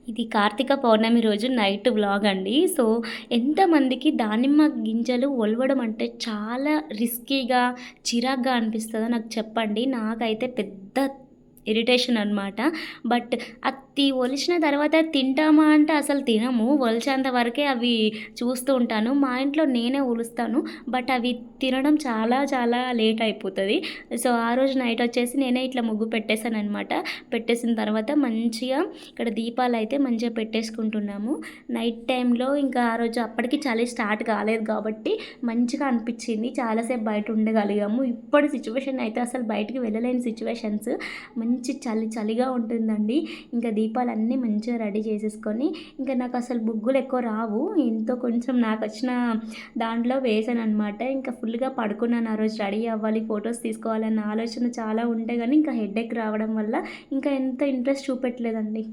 ఇది కార్తీక పౌర్ణమి రోజు night vlog అండి. సో, ఎంతమందికి దానిమ్మ గింజలు ఒలవడం అంటే చాలా రిస్కీగా, చిరాకుగా అనిపిస్తదో నాకు చెప్పండి. నాకైతే పెద్ద ఇరిటేషన్ అనమాట. బట్ అది ఒలిచిన తర్వాత తింటామా అంటే అసలు తినము. ఒలిచేంత వరకే అవి చూస్తూ ఉంటాను. మా ఇంట్లో నేనే ఒలుస్తాను. బట్ అవి తినడం చాలా చాలా లేట్ అయిపోతది. సో, ఆ రోజు నైట్ వచ్చేసి నేనే ఇట్లా ముగ్గు పెట్టేసాననమాట. పెట్టేసిన తర్వాత మంచిగా ఇక్కడ దీపాలైతే మంచిగా పెట్టేసుకుంటున్నాము. నైట్ టైంలో ఇంకా ఆ రోజు అప్పటికి చలి స్టార్ట్ కాలేదు కాబట్టి మంచిగా అనిపించింది. చాలాసేపు బయట ఉండగలిగాము. ఇప్పటి సిచ్యువేషన్ అయితే అసలు బయటికి వెళ్ళలేని సిచ్యువేషన్స్. మంచి చలి చలిగా ఉంటుందండి. ఇంకా దీపాలన్నీ మంచిగా రెడీ చేసేసుకొని ఇంకా నాకు అసలు ముగ్గులు ఎక్కువ రావు. ఎంతో కొంచెం నాకు వచ్చిన దాంట్లో వేసాననమాట. ఇంకా ఫుల్గా పడుకున్నాను. ఆ రోజు రెడీ అవ్వాలి, ఫొటోస్ తీసుకోవాలన్న ఆలోచన చాలా ఉంటే కానీ ఇంకా హెడేక్ రావడం వల్ల ఇంకా ఎంత ఇంట్రెస్ట్ చూపెట్టలేదండి.